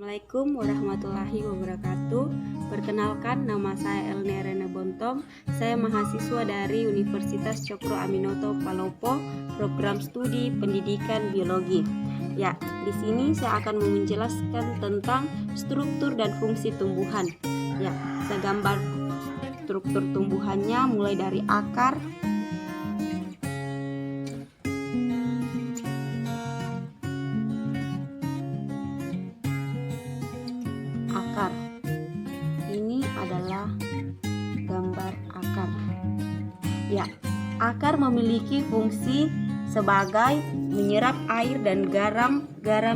Assalamualaikum warahmatullahi wabarakatuh. Perkenalkan, nama saya Elnia Rena Bontom. Saya mahasiswa dari Universitas Cokro Aminoto Palopo, program studi pendidikan biologi. Ya, di sini saya akan menjelaskan tentang struktur dan fungsi tumbuhan. Ya, saya gambar struktur tumbuhannya mulai dari akar, ini adalah gambar akar. Ya, akar memiliki fungsi sebagai menyerap air dan garam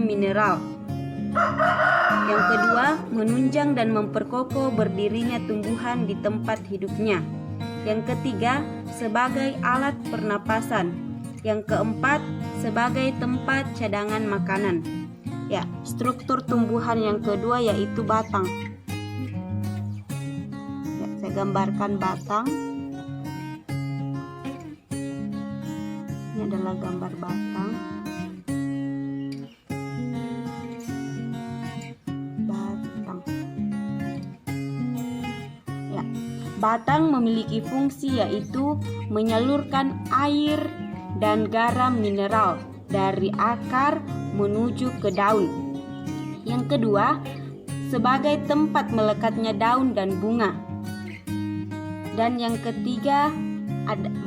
mineral. Yang kedua, menunjang dan memperkokoh berdirinya tumbuhan di tempat hidupnya. Yang ketiga, sebagai alat pernapasan. Yang keempat, sebagai tempat cadangan makanan. Ya, struktur tumbuhan yang kedua yaitu batang. Ya, saya gambarkan batang. Ini adalah gambar batang. Ya, batang memiliki fungsi yaitu menyalurkan air dan garam mineral dari akar menuju ke daun. Yang kedua, sebagai tempat melekatnya daun dan bunga. Dan yang ketiga,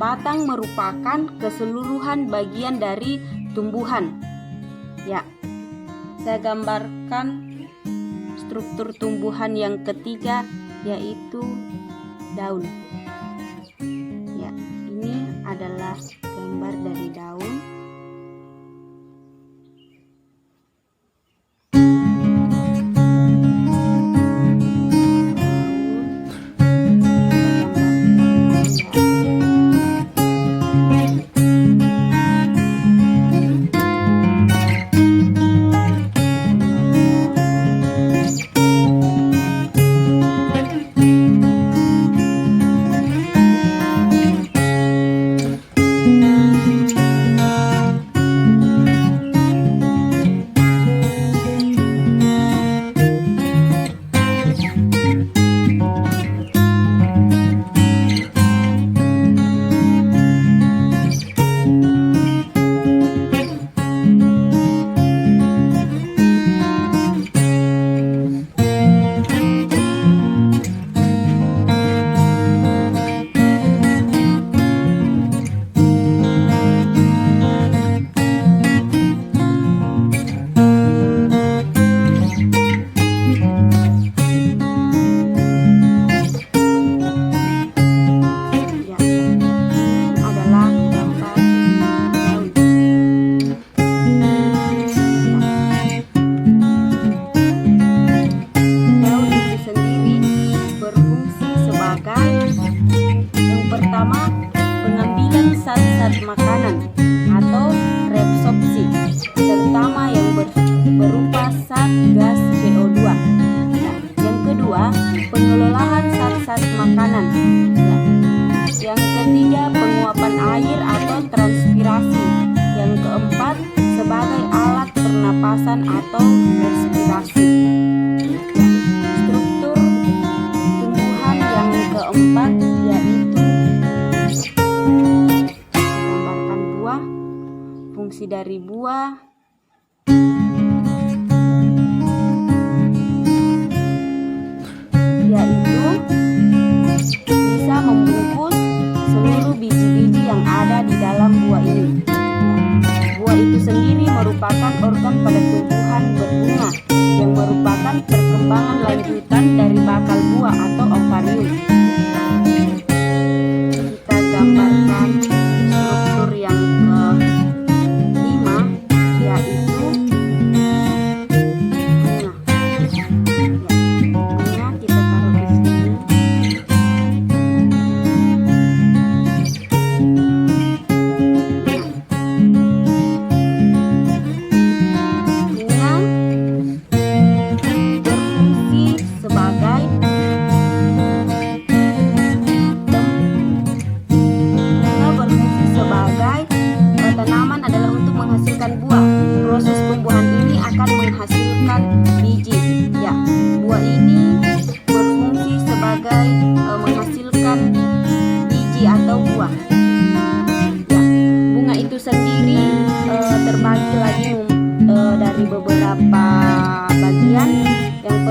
batang merupakan keseluruhan bagian dari tumbuhan. Ya, saya gambarkan struktur tumbuhan yang ketiga yaitu daun. Ya, ini adalah gambar dari daun. Pertama, pengambilan zat-zat makanan atau reabsorpsi, terutama yang berupa zat gas CO2. Nah, yang kedua, pengelolaan zat-zat makanan. Nah, yang ketiga, penguapan air atau transpirasi. Yang keempat, sebagai alat pernapasan atau respirasi. Struktur tumbuhan yang keempat yaitu gambarkan buah. Fungsi dari buah yaitu bisa membungkus seluruh biji-biji yang ada di dalam buah ini. Buah itu sendiri merupakan organ pada tumbuhan berbunga yang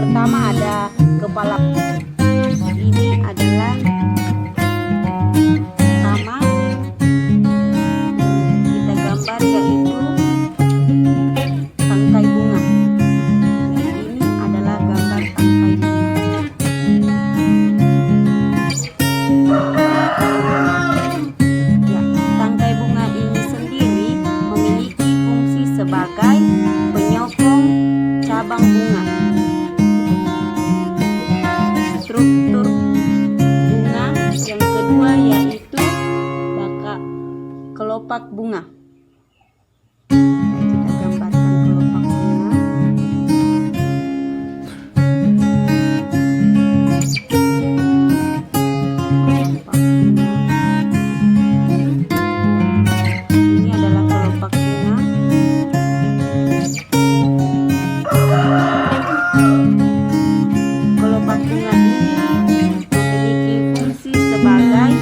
pertama ada kepala. Ini adalah pertama kita gambar, yaitu tangkai bunga. Ini adalah gambar tangkai bunga. Ya, tangkai bunga ini sendiri memiliki fungsi sebagai penyokong cabang bunga. Struktur bunga yang kedua yaitu kelopak bunga. Kita gambarkan kelopak bunga. Ini adalah kelopak bunga. Kelopak bunga ini memiliki fungsi sebagai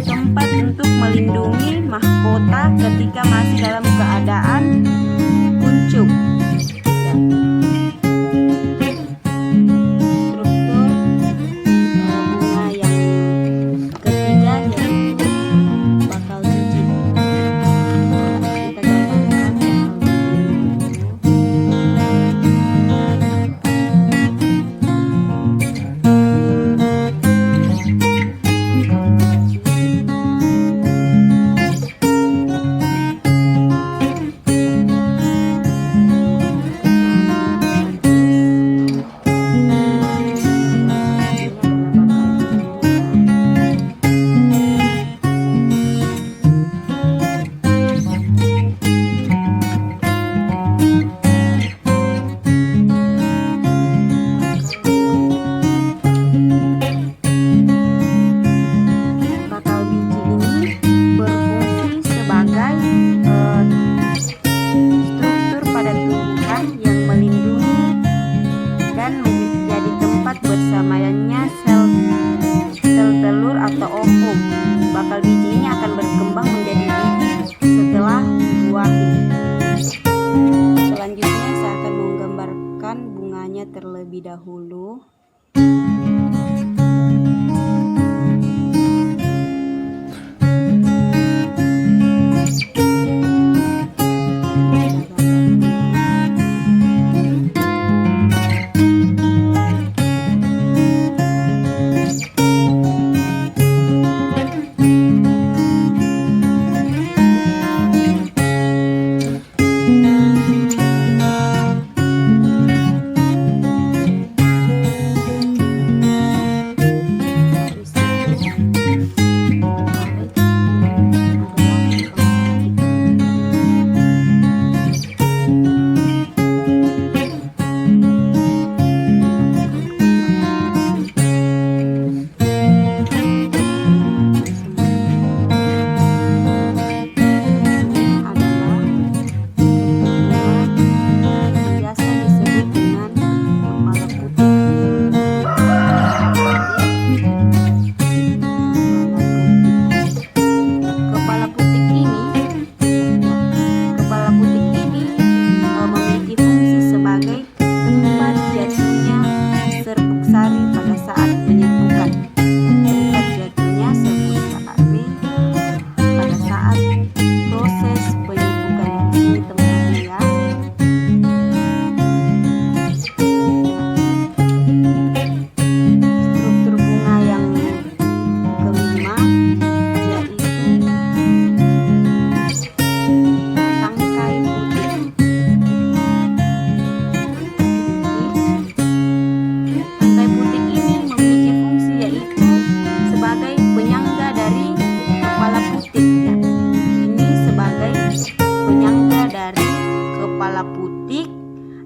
tempat untuk melindungi mahkota ketika masih dalam keadaan kuncup. Struktur bunga yang ketiga yaitu bakal biji. Kita gambarkan bersamanya sel telur atau ovum. Bakal biji ini akan berkembang menjadi bibit setelah dibuahi. Selanjutnya saya akan menggambarkan bunganya terlebih dahulu.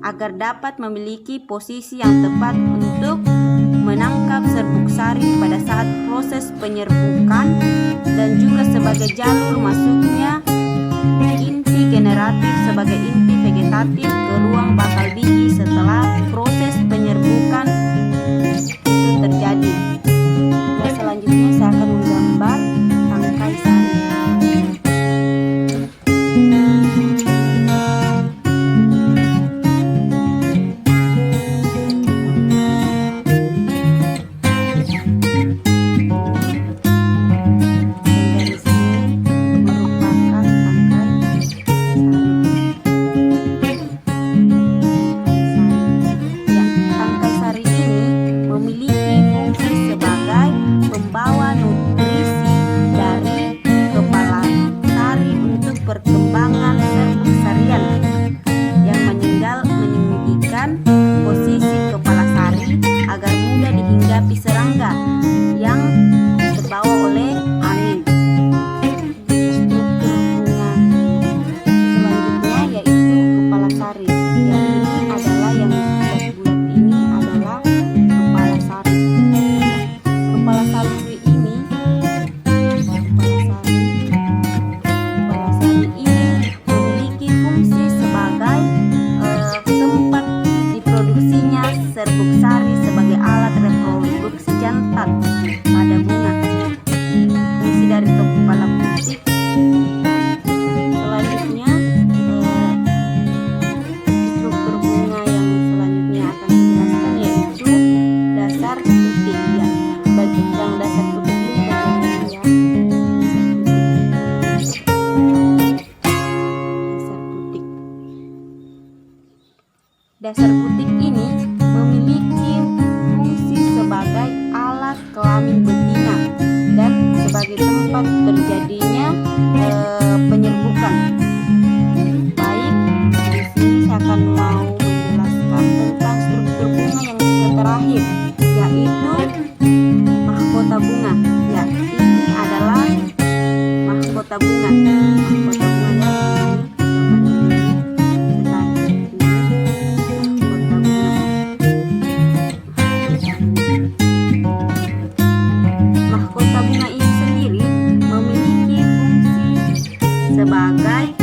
Agar dapat memiliki posisi yang tepat untuk menangkap serbuk sari pada saat proses penyerbukan, dan juga sebagai jalur masuknya inti generatif sebagai inti vegetatif ke ruang bakal biji setelah proses penyerbukan itu terjadi. Nah, selanjutnya saya akan menggambar tangkai sari. Dasar butik ini memiliki fungsi sebagai alat kelamin betina dan sebagai tempat terjadinya penyerbukan. Baik, di sini saya akan mau menjelaskan tentang struktur bunga yang terakhir, yaitu mahkota bunga. Ya, ini adalah mahkota bunga. Mahkota bunganya mahkota bunga ini sendiri memiliki fungsi sebagai